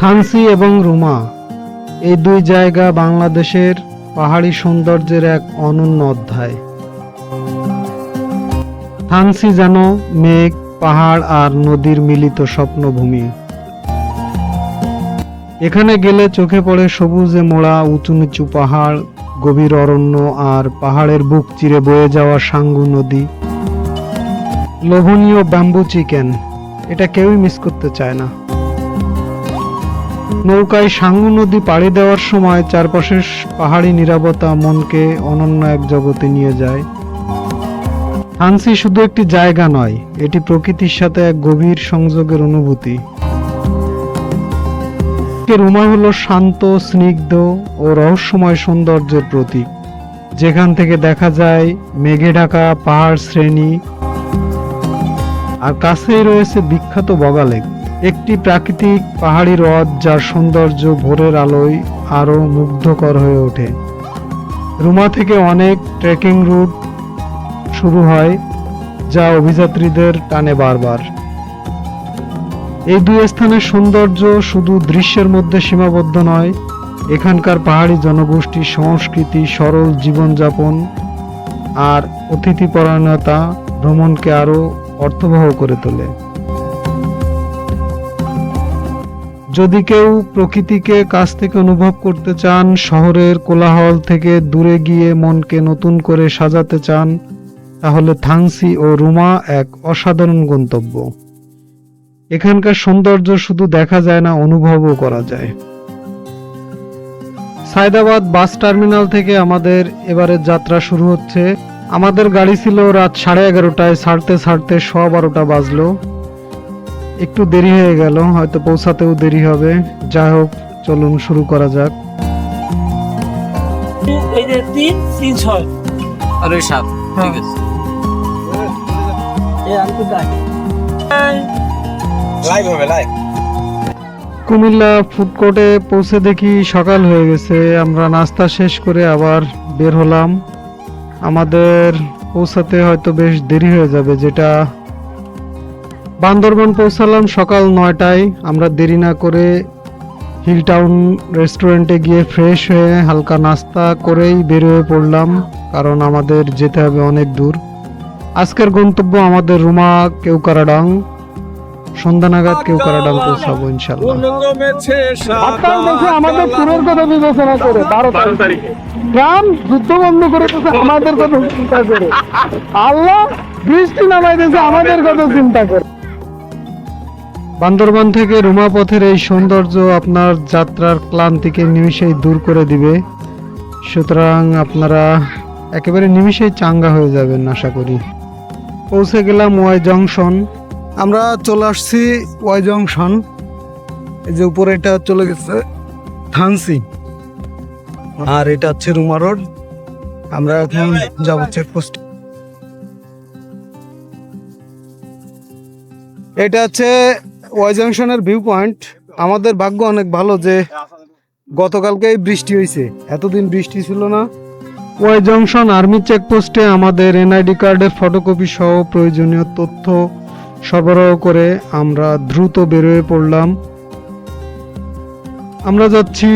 থানচি এবং রুমা এই দুই জায়গা বাংলাদেশের পাহাড়ি সৌন্দর্যের এক অনন্য অধ্যায়। থানচি যেন মেঘ, পাহাড় আর নদীর মিলিত স্বপ্নভূমি। এখানে গেলে চোখে পড়ে সবুজে মোড়া উঁচু নিচু পাহাড়, গভীর অরণ্য আর পাহাড়ের বুক চিরে বয়ে যাওয়া সাঙ্গু নদী। লোভনীয় ব্যাম্বু চিকেন, এটা কেউই মিস করতে চায় না। নৌকায় সাঙ্গু নদী পাড়ি দেওয়ার সময় চারপাশের পাহাড়ি নীরবতা মনকে অনন্য এক জগতে নিয়ে যায়। থানচি শুধু একটি জায়গা নয়, এটি প্রকৃতির সাথে এক গভীর সংযোগের অনুভূতি। রুমা হলো শান্ত, স্নিগ্ধ ও রহস্যময় সৌন্দর্যের প্রতীক, যেখান থেকে দেখা যায় মেঘে ঢাকা পাহাড় শ্রেণী আর কাছেই রয়েছে বিখ্যাত বগা লেক, একটি প্রাকৃতিক পাহাড়ি হ্রদ যার সৌন্দর্য ভোরের আলোয় আরো মুগ্ধকর হয়ে ওঠে। রুমা থেকে অনেক ট্রেকিং রুট শুরু হয়, যা অভিযাত্রীদের টানে বারবার। এই দুই স্থানের সৌন্দর্য শুধু দৃশ্যের মধ্যে সীমাবদ্ধ নয়, এখানকার পাহাড়ি জনগোষ্ঠীর সংস্কৃতি, সরল জীবনযাপন আর অতিথিপরায়ণতা ভ্রমণকে আরো অর্থবহ করে তোলে। যদি কেউ প্রকৃতিকে কাছ থেকে অনুভব করতে চান, শহরের কোলাহল থেকে দূরে গিয়ে মনকে নতুন করে সাজাতে চান, তাহলে থানচি ও রুমা এক অসাধারণ গন্তব্য। এখানকার সৌন্দর্য শুধু দেখা যায় না, অনুভবও করা যায়। সায়দাবাদ বাস টার্মিনাল থেকে আমাদের এবারের যাত্রা শুরু হচ্ছে। আমাদের গাড়ি ছিল রাত 11:30টায়, ছাড়তে ছাড়তে 12:15 বাজলো। একটু দেরি হয়ে গেল, হয়তো পৌঁছাতেও দেরি হবে। যাই হোক, চলুন শুরু করা যাক। এই যে 3, 3, 6 আর ওই 7, ঠিক আছে। এই আমি তো যাই লাইভ হবে, লাইভ। কুমিল্লা ফুড কোর্টে পৌঁছে দেখি সকাল হয়ে গেছে। আমরা নাস্তা শেষ করে আবার বের হলাম। আমাদের পৌঁছাতে হয়তো বেশ দেরি হয়ে যাবে, যেটা বান্দরবান পৌঁছালাম সকাল 9টায়। আমরা দেরি না করে হিল টাউন রেস্টুরেন্টে গিয়ে ফ্রেশ হয়ে হালকা নাস্তা করেই বের হয়ে পড়লাম, কারণ আমাদের যেতে হবে অনেক দূর। আজকের গন্তব্য আমাদের রুমা কেওক্রাডাং। সন্ধ্যা নাগাদ কেওক্রাডাং পৌঁছাবো ইনশাল্লাহ। আমাদের ট্যুরের কথা বিবেচনা করে 12 তারিখে ট্রাম যুদ্ধ বন্ধ করে আমাদের কথা চিন্তা করে, আল্লাহ বৃষ্টি নামাই দিয়েছে আমাদের কথা চিন্তা করে। বান্দরবান থেকে রুমা পথের এই সৌন্দর্য আপনার যাত্রার ক্লান্তিকে নিমিষেই দূর করে দিবে, সুতরাং আপনারা একেবারে নিমিষেই চাঙ্গা হয়ে যাবেন আশা করি। পৌঁছে গেলাম ওয়াই জংশন। আমরা চলে আসছি ওয়াই জংশন। এই যে উপরে এটা চলে গেছে থানচি, আর এটা হচ্ছে রুমা রোড। আমরা এখন যাবো চেকপোস্ট। এটা হচ্ছে ওয়াই জংশনের ভিউ পয়েন্ট। আমাদের ভাগ্য অনেক ভালো যে গতকালকেই বৃষ্টি হয়েছে, এতদিন বৃষ্টি ছিল না। ওয়াই জংশন আর্মি চেকপোস্টে আমাদের এনআইডি কার্ডের ফটোকপি সহ প্রয়োজনীয় তথ্য সরবরাহ করে আমরা দ্রুত বেরোয় পড়লাম। আমরা যাচ্ছি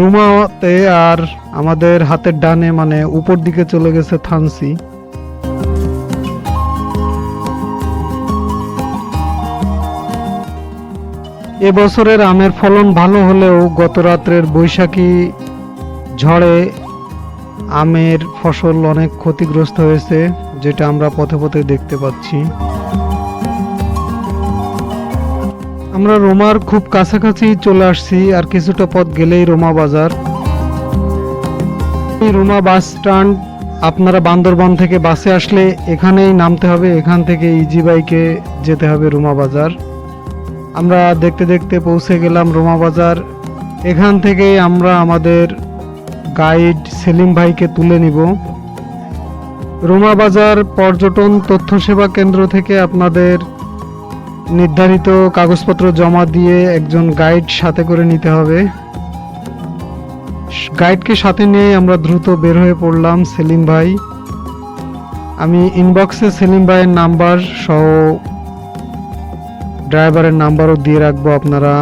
রুমাতে, আর আমাদের হাতের ডানে মানে উপর দিকে চলে গেছে থানচি। এবছরের আমের ফলন ভালো হলেও গত রাত্রের বৈশাখী ঝড়ে আমের ফসল অনেক ক্ষতিগ্রস্ত হয়েছে, যেটা আমরা পথে পথে দেখতে পাচ্ছি। আমরা রোমার খুব কাছাকাছি চলে আসছি, আর কিছুটা পথ গেলেই রোমা বাজার। Ruma bus stand. আপনারা বান্দরবান থেকে বাসে আসলে এখানেই নামতে হবে, এখান থেকে ইজি বাইকে যেতে হবে রোমা বাজার। আমরা দেখতে দেখতে পৌঁছে গেলাম রোমা বাজার। এখান থেকেই আমরা আমাদের গাইড সেলিম ভাইকে তুলে নিব। রোমা বাজার পর্যটন তথ্য সেবা কেন্দ্র থেকে আপনাদের নির্ধারিত কাগজপত্র জমা দিয়ে একজন গাইড সাথে করে নিতে হবে। গাইডকে সাথে নিয়ে আমরা দ্রুত বের হয়ে পড়লাম। সেলিম ভাই, আমি ইনবক্সে সেলিম ভাইয়ের নাম্বার সহ ড্রাইভারের নাম্বারও দিয়ে রাখবো, আপনারা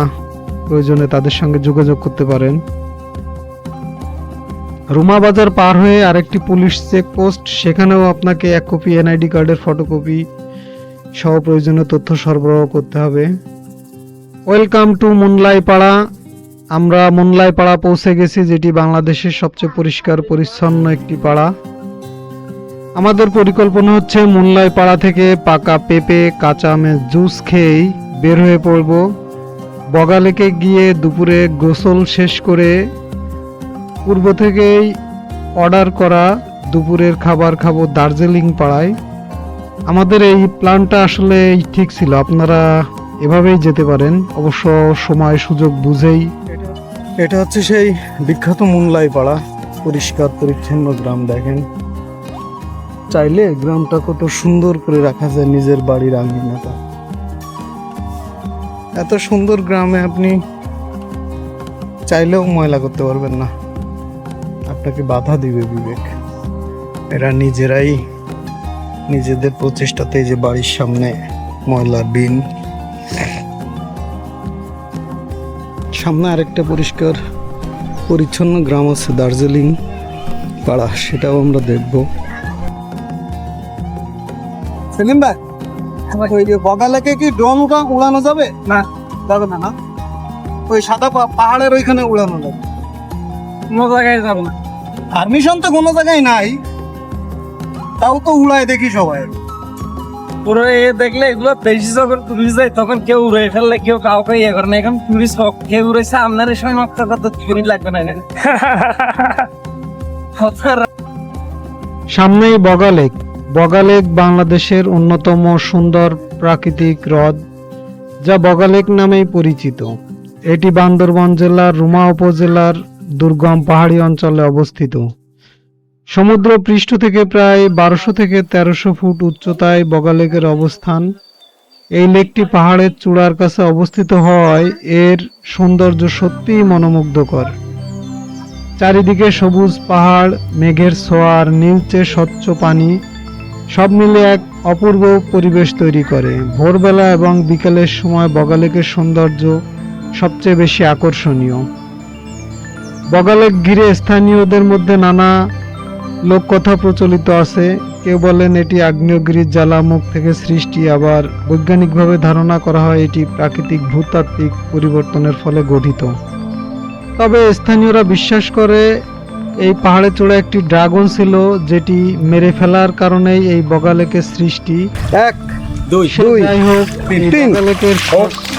প্রয়োজনে তাদের সঙ্গে যোগাযোগ করতে পারেন। রুমা বাজার পার হয়ে আরেকটি পুলিশ চেকপোস্ট, সেখানেও আপনাকে 1 কপি এনআইডি কার্ডের ফটোকপি সহ প্রয়োজনীয় তথ্য সরবরাহ করতে হবে। ওয়েলকাম টু মুনলাই পাড়া। আমরা মুনলাই পাড়া পৌঁছে গেছি, যেটি বাংলাদেশের সবচেয়ে পরিষ্কার পরিচ্ছন্ন একটি পাড়া। আমাদের পরিকল্পনা হচ্ছে মুনলাই পাড়া থেকে পাকা পেঁপে কাঁচা আমের জুস খেয়েই বের হয়ে পড়ব। বগালেকে গিয়ে দুপুরে গোসল শেষ করে পূর্ব থেকেই অর্ডার করা দুপুরের খাবার খাবো দার্জিলিং পাড়ায়। আমাদের এই প্ল্যানটা আসলে ঠিক ছিল, আপনারা এভাবেই যেতে পারেন, অবশ্য সময় সুযোগ বুঝেই। এটা হচ্ছে সেই বিখ্যাত মুনলাই পাড়া, পরিষ্কার পরিচ্ছন্ন গ্রাম। দেখেন, চাইলে গ্রামটা কত সুন্দর করে রাখা যায়, নিজের বাড়ির আঙ্গিনাটা। এত সুন্দর গ্রামে আপনি চাইলেও ময়লা করতে পারবেন না, আপনাকে বাধা দিবে বিবেক। এরা নিজেরাই নিজেদের প্রচেষ্টাতে যে বাড়ির সামনে ময়লার বিন, সামনে আরেকটা পরিষ্কার পরিচ্ছন্ন গ্রাম আছে দার্জিলিং পাড়া, সেটাও আমরা দেখব। সেলিম ভাই, ওই যে বগালেকে কি ড্রোন উড়ানো যাবে? না, যাবে না। না, ওই সাদা পাহাড়ের ওইখানে উড়ানো যাবে। কোনো জায়গায় যাবো না। পারমিশন তো কোনো জায়গায় নাই, তাও তো উড়ায় দেখি সবাই। পুরো এ দেখলে এগুলো বেশি যখন টুরিস্ট যায় তখন কেউ উড়ে ফেললে কেউ কাউকে ইয়ে করে না। এখন টুরিস্ট হোক কেউ উড়েছে, আপনার এই সময় নষ্ট করতে মিনিট লাগবে না। সামনেই বগালেক। বগালেক বাংলাদেশের অন্যতম সুন্দর প্রাকৃতিক হ্রদ, যা বগালেক নামেই পরিচিত। এটি বান্দরবান জেলার রুমা উপজেলার দুর্গম পাহাড়ি অঞ্চলে অবস্থিত। সমুদ্র পৃষ্ঠ থেকে প্রায় 1200 থেকে 1300 ফুট উচ্চতায় বগালেকের অবস্থান। এই লেকটি পাহাড়ের চূড়ার কাছে অবস্থিত হওয়ায় এর সৌন্দর্য সত্যিই মনোমুগ্ধকর। চারিদিকে সবুজ পাহাড়, মেঘের ছোঁয়ার নীলচে স্বচ্ছ পানি, সব মিলে এক অপূর্ব পরিবেশ তৈরি করে। ভোরবেলা এবং বিকেলের সময় বগালেকের সৌন্দর্য সবচেয়ে বেশি আকর্ষণীয়। বগালেক ঘিরে স্থানীয়দের মধ্যে নানা লোককথা প্রচলিত আছে। কেউ বলেন এটি আগ্নেয়গিরির জ্বালামুখ থেকে সৃষ্টি, আবার বৈজ্ঞানিকভাবে ধারণা করা হয় এটি প্রাকৃতিক ভূতাত্ত্বিক পরিবর্তনের ফলে গঠিত। তবে স্থানীয়রা বিশ্বাস করে এই পাহাড়ে চূড়ায় একটি ড্রাগন ছিল, যেটি মেরে ফেলার কারণেই এই বগালেকের সৃষ্টি। যাই হোক, এই বগালেকের স্বচ্ছ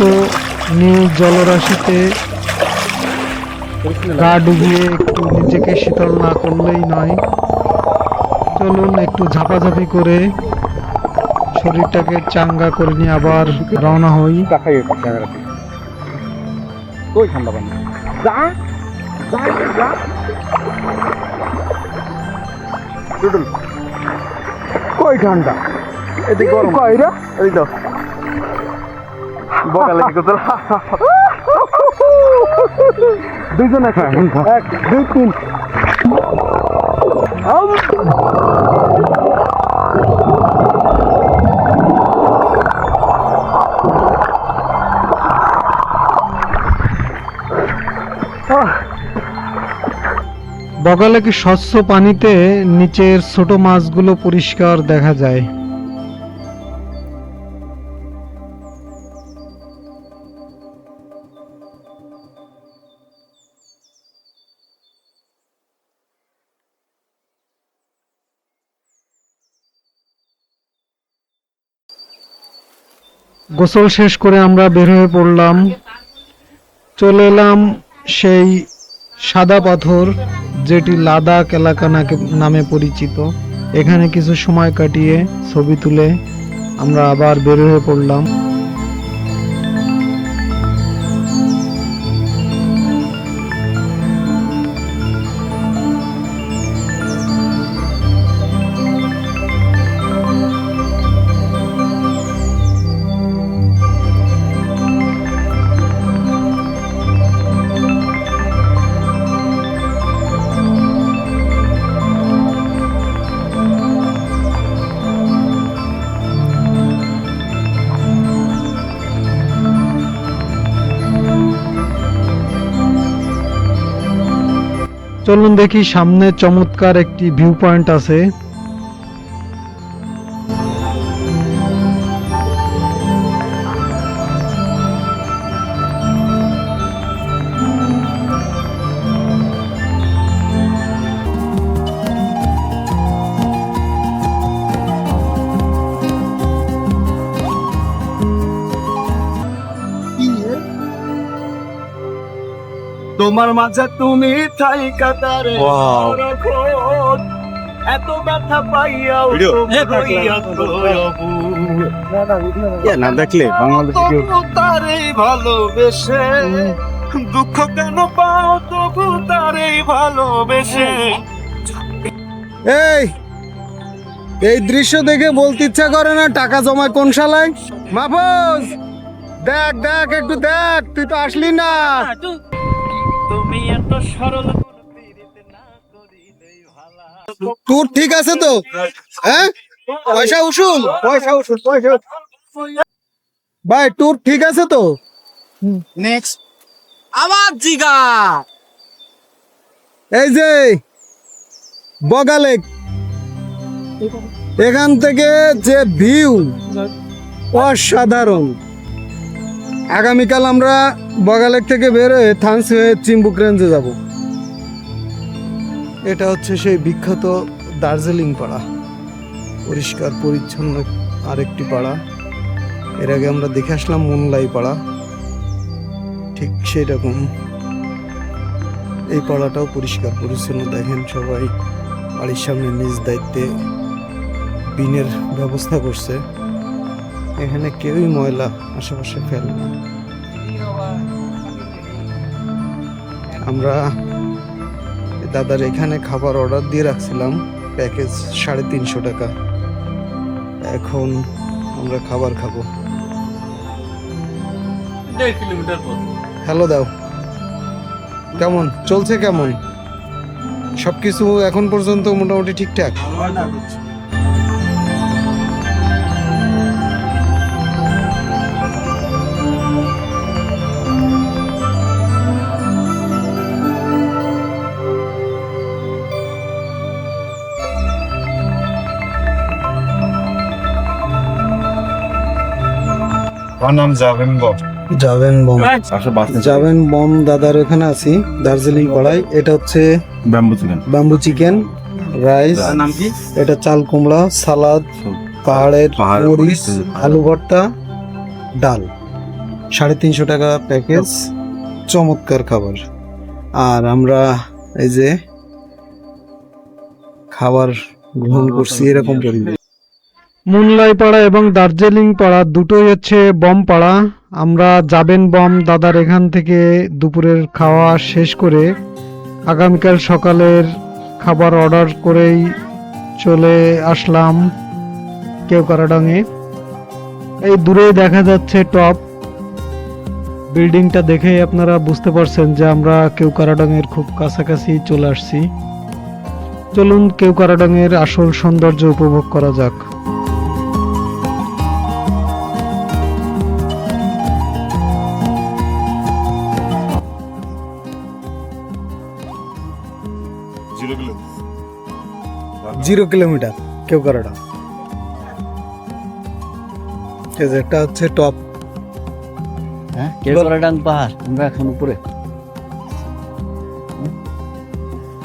নীল জলরাশিতে গা ডুবিয়ে একটু নিজেকে শীতল না করলেই নয়। চলুন একটু ঝাপাঝাপি করে শরীরটাকে চাঙ্গা করে নিয়ে আবার রওনা হই। কই ঠান্ডা, এদিকে গরম। কইরা এই দাও বগালে কি করতে দুইজন আছে, 1 2 3। বগালেকের স্বচ্ছ পানিতে নিচের ছোট মাছগুলো পরিষ্কার দেখা যায়। গোসল শেষ করে আমরা বের হয়ে পড়লাম, চলে এলাম সেই সাদা পাথর, যেটি লাদাখ এলাকা নামে পরিচিত। এখানে কিছু সময় কাটিয়ে ছবি তুলে আমরা আবার বের হয়ে পড়লাম। চলুন দেখি, সামনে চমৎকার একটি ভিউ পয়েন্ট আছে। তোমার মাঝে তুমি ঠাই কাতারে এত ব্যথা পাইয়াও না দেখলে বাংলাদেশে তারেই ভালোবেসে দুঃখ কেন পাও তবু তারেই ভালোবেসে। এই দৃশ্য দেখে বলতে ইচ্ছা করে না টাকা জমায় কোন শালায়। মাহফুজ দেখ দেখ একটু দেখ, তুই তো আসলি না। তুমি এত সরল তোর ঠিক আছে তো? হ্যাঁ, পয়সা উসুল ভাই, তোর ঠিক আছে তো? নেক্সট আবার জিগা এই যে বগালেক, এখান থেকে যে ভিউ অসাধারণ। আগামীকাল আমরা বগালেক থেকে বের হয়ে থানসি হয়ে চিম্বুক রেঞ্জে যাব। এটা হচ্ছে সেই বিখ্যাত দার্জিলিং পাড়া, পরিষ্কার পরিচ্ছন্ন আরেকটি পাড়া। এর আগে আমরা দেখে আসলাম মুনলাই পাড়া, ঠিক সেই রকম এই পাড়াটাও পরিষ্কার পরিচ্ছন্ন। দেখেন সবাই বাড়ির সামনে নিজ দায়িত্বে বিনের ব্যবস্থা করছে। এখানে কেউই ময়লা আশেপাশে ফেলে না। আমরা দাদার এখানে খাবার অর্ডার দিয়ে রাখছিলাম, প্যাকেজ 350 টাকা। এখন আমরা খাবার খাবো। 1.5 কিলোমিটার পর হ্যালো দাও, কেমন চলছে? কেমন সবকিছু এখন পর্যন্ত? মোটামুটি ঠিকঠাক। আমার নাম জাভেন বম। যাবেন বম দাদার ওখানে আছি দার্জিলিং পাড়ায়। এটা হচ্ছে ব্যাম্বু চিকেন, রাইস, নাম কি? এটা চাল কুমড়া, সালাদ, পাহাড়ের মরিচ, আলু ভর্তা, ডাল। 350 টাকা প্যাকেজ, চমৎকার খাবার। আর আমরা এই যে খাবার গ্রহণ করছি এরকম পরিবেশ। মুনলাই পাড়া এবং দার্জিলিং পাড়া দুটোই হচ্ছে বম পাড়া। আমরা যাবেন বম দাদার এখান থেকে দুপুরের খাওয়া শেষ করে আগামীকাল সকালের খাবার অর্ডার করেই চলে আসলাম কেওক্রাডাঙে। এই দূরেই দেখা যাচ্ছে টপ বিল্ডিংটা, দেখে আপনারা বুঝতে পারছেন যে আমরা কেওক্রাডাঙের খুব কাছাকাছি চলে আসছি। চলুন কেওক্রাডাঙের আসল সৌন্দর্য উপভোগ করা যাক। Zero kilometre Keokradong. এটা হচ্ছে টপ। হ্যাঁ, কেওক্রাডাং পাহাড়, আমরা এখন উপরে।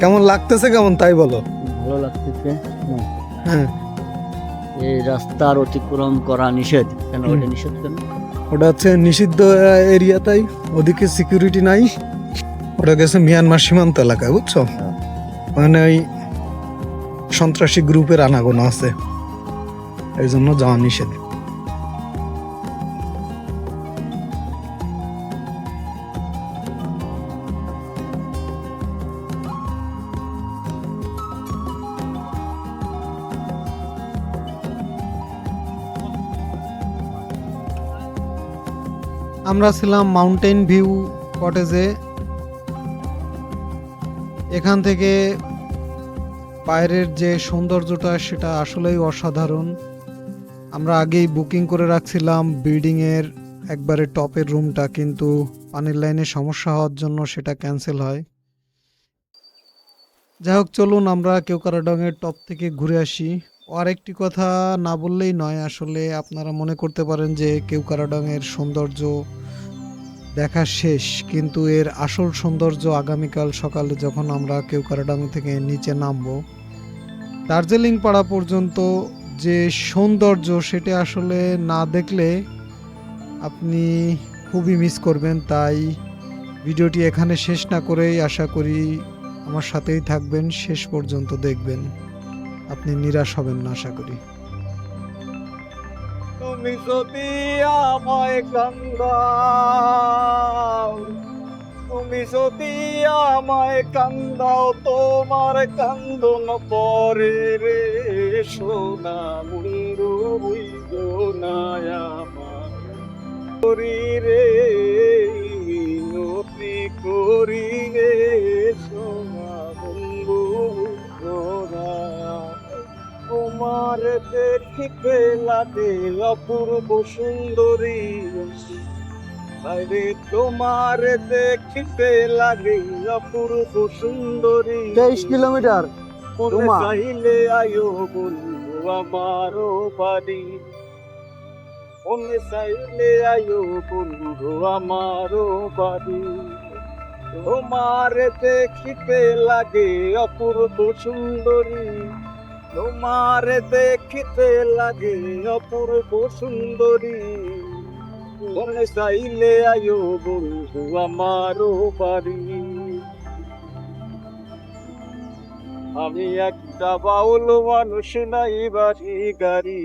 কেমন লাগতেছে, কেমন তাই বলো? ভালো লাগতেছে। হ্যাঁ, এই রাস্তার অতিক্রম করা নিষেধ। কেন ওটা নিষেধ কেন? ওটা হচ্ছে নিষিদ্ধ এরিয়া, তাই ওদিকে সিকিউরিটি নাই। ওটা গেছে মিয়ানমার সীমান্ত এলাকায়, বুঝছো? ওখানে ওই সন্ত্রাসী গ্রুপের আনাগোনা আছে, এই জন্য যাওয়া নিষেধ। আমরা ছিলাম মাউন্টেন ভিউ কটেজে। এখান থেকে বাইরের যে সৌন্দর্যটা সেটা আসলেই অসাধারণ। আমরা আগেই বুকিং করে রাখছিলাম বিল্ডিংয়ের একবারে টপের রুমটা, কিন্তু পানির লাইনে সমস্যা হওয়ার জন্য সেটা ক্যান্সেল হয়। যাই হোক, চলুন আমরা কেওক্রাডং-এর টপ থেকে ঘুরে আসি। আর একটি কথা না বললেই নয়, আসলে আপনারা মনে করতে পারেন যে কেওক্রাডং-এর সৌন্দর্য দেখা শেষ, কিন্তু এর আসল সৌন্দর্য আগামীকাল সকালে যখন আমরা কেওক্রাডং থেকে নিচে নামবো। দার্জিলিং পাড়া পর্যন্ত যে সৌন্দর্য সেটা আসলে না দেখলে আপনি খুবই মিস করবেন। তাই ভিডিওটি এখানে শেষ না করেই আশা করি আমার সাথেই থাকবেন, শেষ পর্যন্ত দেখবেন, আপনি নিরাশ হবেন না আশা করি। তুমি যদি আমায় কান্দাও, তুমি যদি আমায় কান্দাও, তোমার কান্দন পরে রে সোনা মুন্ডু বুঝো না আমার করি রে নতি করি রে সোনা মুন্ডু বুঝো না। তোমার দেখিতে লাগে অপূর্ব সুন্দরী, আরে তোমার দেখিতে লাগে অপূর্ব সুন্দরী। 23 কিলোমিটার মনে চাইলে আয়ো বন্ধু আমারও বাড়ি, মনে চাইলে আয়ো বন্ধু আমারও বাড়ি। তোমার দেখিতে লাগে অপূর্ব সুন্দরী, তোমার দেখিতে লাগে অপূর্ব সুন্দরী। মনে চাইলে আয়ো বন্ধু আমারও বাড়ি। আমি একটা বাউল মানুষ নাই বাড়ি গাড়ি,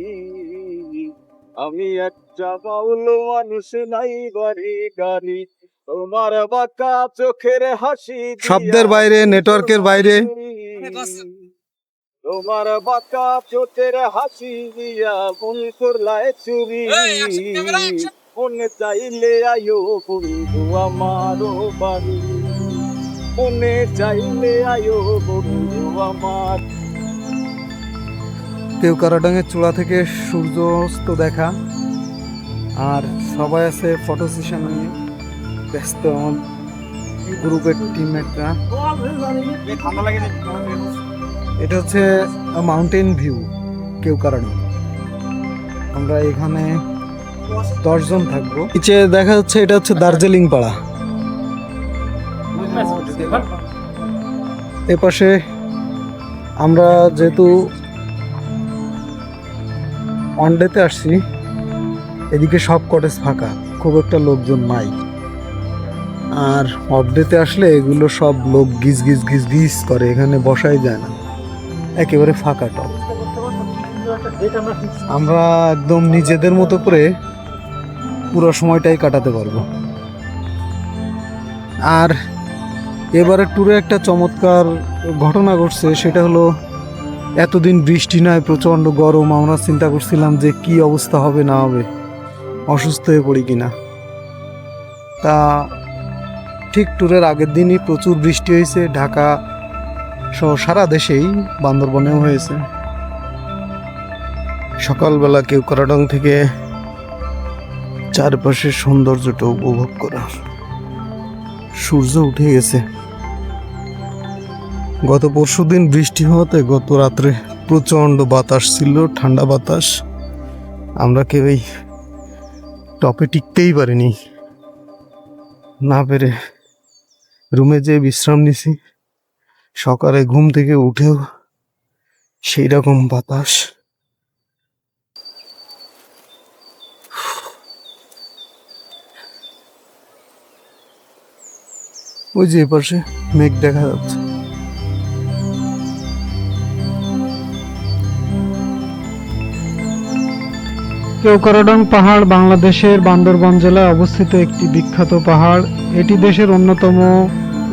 আমি একটা বাউল মানুষ নাই বাড়ি গাড়ি। তোমার বাঁকা চোখের হাসি দিয়া শব্দের বাইরে, নেটওয়ার্কের বাইরে। তোমার বাঁকা চোখের হাসি দিয়া মন করলায় চুরি। মনে চাইলে আয়ো বন্ধু আমারও বাড়ি, মনে চাইলে আয়ো বন্ধু আমার। কেওক্রাডং-এর চূড়া থেকে সূর্যাস্ত দেখা, আর সবাই আছে ফটো সেশন নিয়ে ব্যস্ত। আমার গ্রুপের টিমমেটরা। এটা হচ্ছে মাউন্টেন ভিউ কেওক্রাডং। আমরা এখানে 10 জন থাকবো। নিচে দেখা যাচ্ছে এটা হচ্ছে দার্জিলিং পাড়া। এপাশে আমরা যেহেতু ওয়ানডেতে আসছি, এদিকে সব কটেজ ফাঁকা, খুব একটা লোকজন নাই। আর অফডেতে আসলে এগুলো সব লোক গিজ গিজ গিজ গিজ করে, এখানে বসাই যায় না, একেবারে ফাঁকা টপ। আমরা একদম নিজেদের মতো করে পুরো সময়টাই কাটাতে পারবো। আর এবারে ট্যুরে একটা চমৎকার ঘটনা ঘটছে, সেটা হলো এতদিন বৃষ্টি নয়, প্রচণ্ড গরম। আমরা চিন্তা করছিলাম যে কি অবস্থা হবে না হবে, অসুস্থ হয়ে পড়ি কিনা। তা ঠিক ট্যুরের আগের দিনই প্রচুর বৃষ্টি হয়েছে, ঢাকা সহ সারা দেশেই, বান্দরবনেও হয়েছে। সকালবেলা কেওক্রাডং থেকে চারপাশের সৌন্দর্যটা উপভোগ করা। সূর্য উঠে গেছে। গত পরশুদিন বৃষ্টি হওয়াতে গত রাত্রে প্রচণ্ড বাতাস ছিল, ঠান্ডা বাতাস। আমরা কেউই টপে টিকতেই পারিনি, না পেরে রুমে যেয়ে বিশ্রাম নিছি। সকালে ঘুম থেকে উঠেও সেই রকম বাতাস। ওই যে এপাশে মেঘ দেখা যাচ্ছে। কেওক্রাডং পাহাড় বাংলাদেশের বান্দরবান জেলায় অবস্থিত একটি বিখ্যাত পাহাড়। এটি দেশের অন্যতম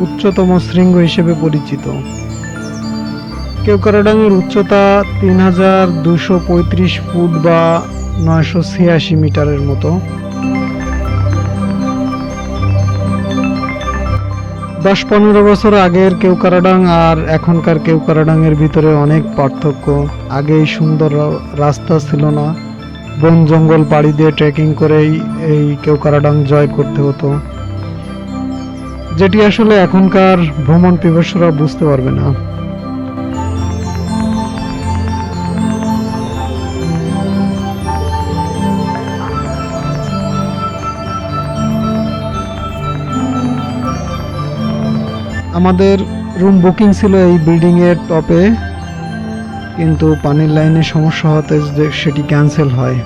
উচ্চতম শৃঙ্গ হিসেবে পরিচিত। কেওক্রাডং এর উচ্চতা 3235 ফুট বা 986 মিটারের মতো। 10-15 বছর আগের কেওক্রাডং আর এখনকার কেওক্রাডং এর ভিতরে অনেক পার্থক্য। আগে এই সুন্দর রাস্তা ছিল না, বন জঙ্গল পাড়ি দিয়ে ট্রেকিং করেই এই কেওক্রাডং জয় করতে হতো, যেটি আসলে এখনকার ভ্রমণ পিপাসুরা বুঝতে পারবে না। আমাদের রুম বুকিং ছিল এই বিল্ডিং এর টপে, কিন্তু পানির লাইনের সমস্যা হতে সেটি ক্যান্সেল হয়।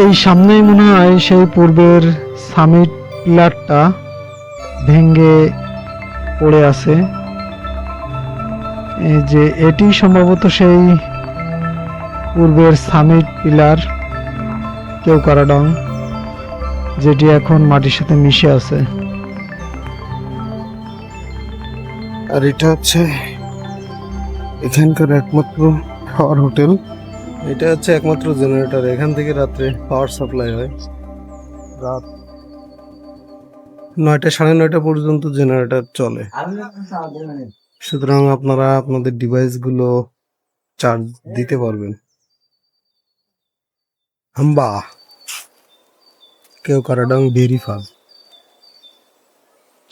এই সামনেই মনে হয় সেই পূর্বের সামিট পিলারটা ভেঙে পড়ে আছে। এই যে এটি সম্ভবত সেই পূর্বের সামিট পিলার কেওক্রাডং, যেটি এখন মাটির সাথে মিশে আছে। আর এটা হচ্ছে এখানকার একমাত্র পাওয়ার হোটেল। এটা হচ্ছে একমাত্র জেনারেটর, এখান থেকে রাত্রে পাওয়ার সাপ্লাই হয়। রাত 9টা 9:30 পর্যন্ত জেনারেটর চলে। সুতরাং আপনারা আপনাদের ডিভাইসগুলো চার্জ দিতে পারবেন। হাম্বা কেওক্রাডং ভেরি ফাস্ট।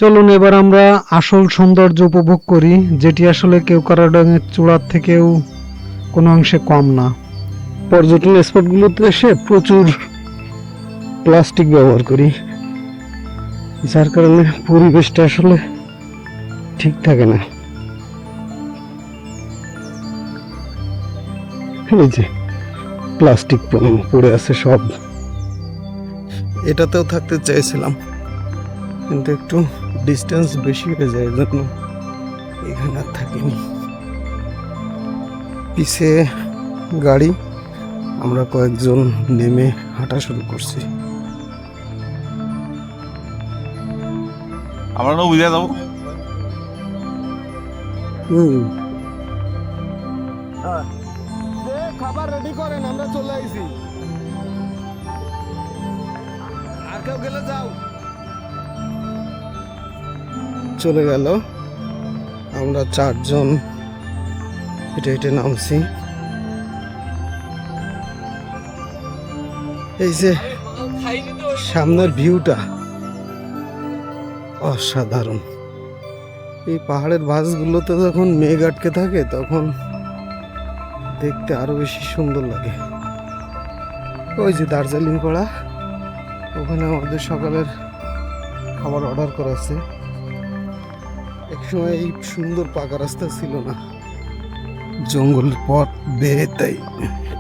চলুন এবার আমরা আসল সৌন্দর্য উপভোগ করি, যেটি আসলে কেওক্রাডং এর চূড়ার থেকেও কোনো অংশে কম না। পর্যটন স্পটগুলোতে এসে প্রচুর প্লাস্টিক ব্যবহার করি, যার কারণে পরিবেশটা আসলে ঠিক থাকে না। এই যে প্লাস্টিক পড়ে আছে সব। এটাতেও থাকতে চাইছিলাম, কিন্তু একটু ডিস্টেন্স বেশি হয়ে যায়, জন্য এখানে আর থাকিনি। পিছে গাড়ি, আমরা কয়েকজন নেমে হাঁটা শুরু করছি। আমরা না বুঝে যাবো। খাবার রেডি করেন, আমরা চলে আইছি। আর কেউ গেলে যাও। চলে গেল। আমরা 4 জন হেঁটে হেঁটে নামছি। এই যে সামনের ভিউটা অসাধারণ। এই পাহাড়ের ভাঁজগুলোতে যখন মেঘ আটকে থাকে তখন দেখতে আরো বেশি সুন্দর লাগে। ওই যে দার্জিলিং পাড়া, ওখানে আমাদের সকালের খাবার অর্ডার করা আছে। একসময় এই সুন্দর পাকা রাস্তা ছিল না, জঙ্গলের পথ বেয়ে, তাই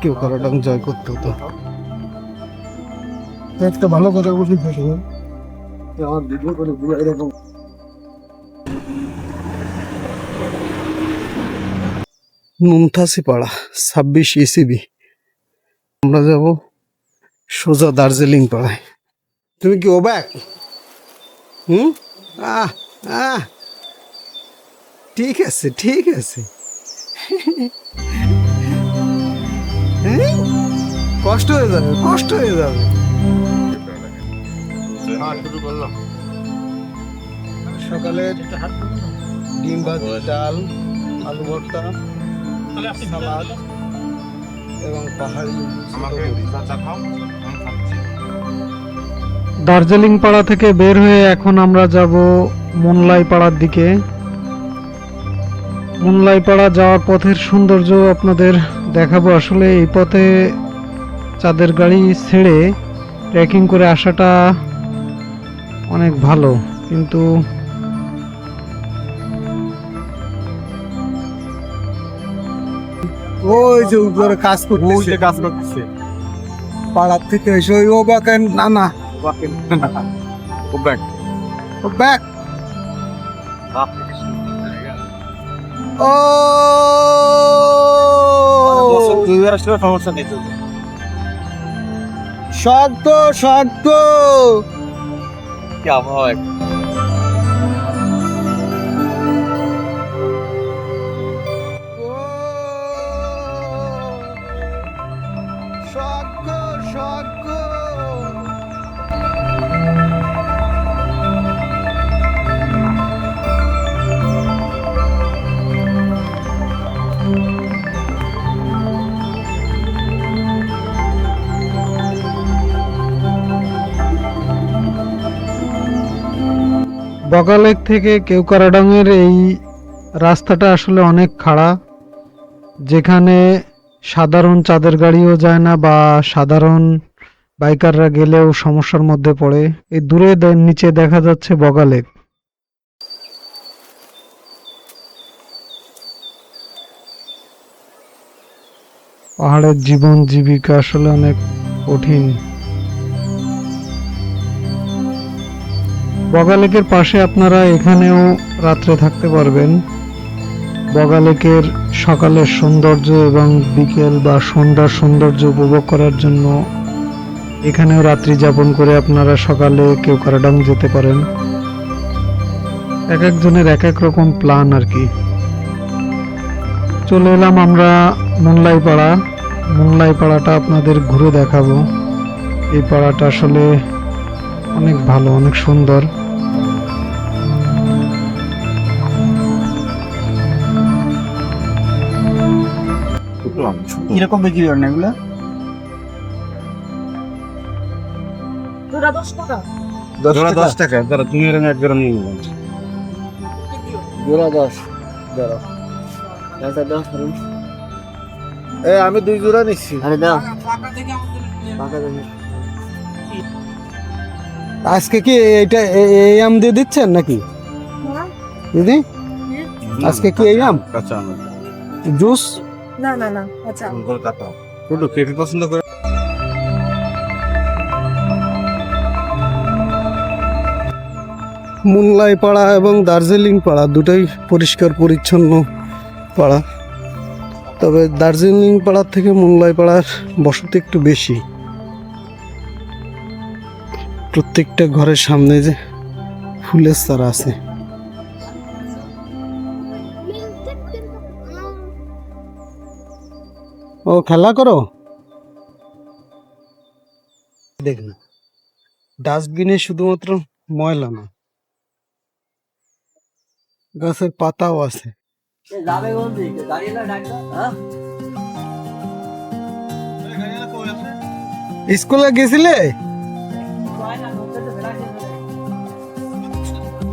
কেওক্রাডং জয় করতে হতো। একটা ভালো কথা বলি, আমার ভিডিও করে এরকম মুমতাসি পাড়া 26 ECB। আমরা যাব সোজা দার্জিলিং পাড়ায়। তুমি কি ওব্যাক? আহ আহ ঠিক আছে ঠিক আছে। কষ্ট হয়ে যাবে, কষ্ট হয়ে যাবে। সকালে ডিম ভাজি, ডাল, আলু ভর্তা, সালাদ এবং পাহাড়ি দার্জিলিং পাড়া থেকে বের হয়ে এখন আমরা যাব মুনলাই পাড়ার দিকে। মুনলাই পাড়া যাওয়ার পথের সৌন্দর্য আপনাদের দেখাবো। আসলে এই পথে চাঁদের গাড়ি ছেড়ে ট্রেকিং করে আসাটা অনেক ভালো, কিন্তু ওই যে উপরে কাজ করতেছে, পাড়ার থেকে এসে ওই ওব্যাক, না না ওব্যাক ও শক্ত শক্ত শক্ত শক্ত। বগালেক থেকে কেওক্রাডং এর এই রাস্তাটা আসলে অনেক খাড়া, যেখানে সাধারণ চাঁদের গাড়িও যায় না বা সাধারণ বাইকাররা গেলেও সমস্যার মধ্যে পড়ে। এই দূরে নিচে দেখা যাচ্ছে বগালেক। পাহাড়ের জীবন জীবিকা আসলে অনেক কঠিন। বগা লেকের পাশে আপনারা এখানেও রাত্রে থাকতে পারবেন। বগা লেকের সকালের সৌন্দর্য এবং বিকেল বা সন্ধ্যার সৌন্দর্য উপভোগ করার জন্য এখানেও রাত্রি যাপন করে আপনারা সকালে কেওক্রাডাং যেতে পারেন। এক একজনের এক এক রকম প্ল্যান আর কি। চলে এলাম আমরা মুনলাই পাড়া। মুনলাই পাড়াটা আপনাদের ঘুরে দেখাবো। এই পাড়াটা আসলে অনেক ভালো, অনেক সুন্দর। কিরকম বিক্রি করেন এগুলো? জোড়া 10 টাকা। তারা তুমি এরকম এক জোড়া নিয়ে নিলাম। জোড়া 10 জোড়া আচ্ছা দাও ধরুন। আমি 2 জোড়া নিচ্ছি। আরে দাও পাকা দেন। আজকে কি এইটা এই আম দিয়ে দিচ্ছেন নাকি দিদি? আজকে কি এই আম কাঁচা আম। জুস? না না না আচ্ছা কলকাতা। ছোট কেটে পছন্দ করে। মুনলাই পাড়া এবং দার্জিলিং পাড়া দুটোই পরিষ্কার পরিচ্ছন্ন পাড়া, তবে দার্জিলিং পাড়ার থেকে মুনলাই পাড়ার বসতি একটু বেশি। প্রত্যেকটা ঘরের সামনে যে ফুলের চারা আছে। ও খেলা করো দেখ না, ডাস্টবিনে শুধুমাত্র ময়লা না, গাছের পাতাও আছে। যাবে বলছি গাড়ি না ডাক্তার হ্যাঁ স্কুলে গেছিলে?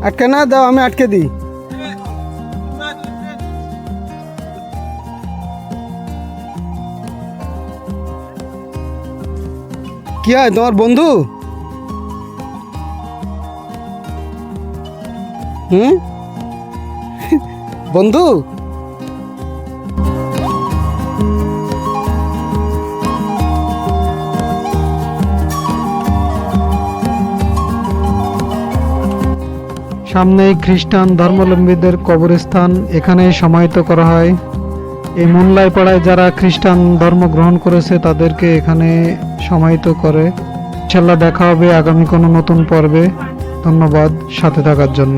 আটকে না দাও, আমি আটকে দিই। কি হয় তোমার বন্ধু? বন্ধু সামনেই খ্রিস্টান ধর্মাবলম্বীদের কবরস্থান, এখানে সমাহিত করা হয়। এই মুনলাই পাড়ায় যারা খ্রিস্টান ধর্ম গ্রহণ করেছে তাদেরকে এখানে সমাহিত করে। ইনশাল্লাহ দেখা হবে আগামী কোনো নতুন পর্বে। ধন্যবাদ সাথে থাকার জন্য।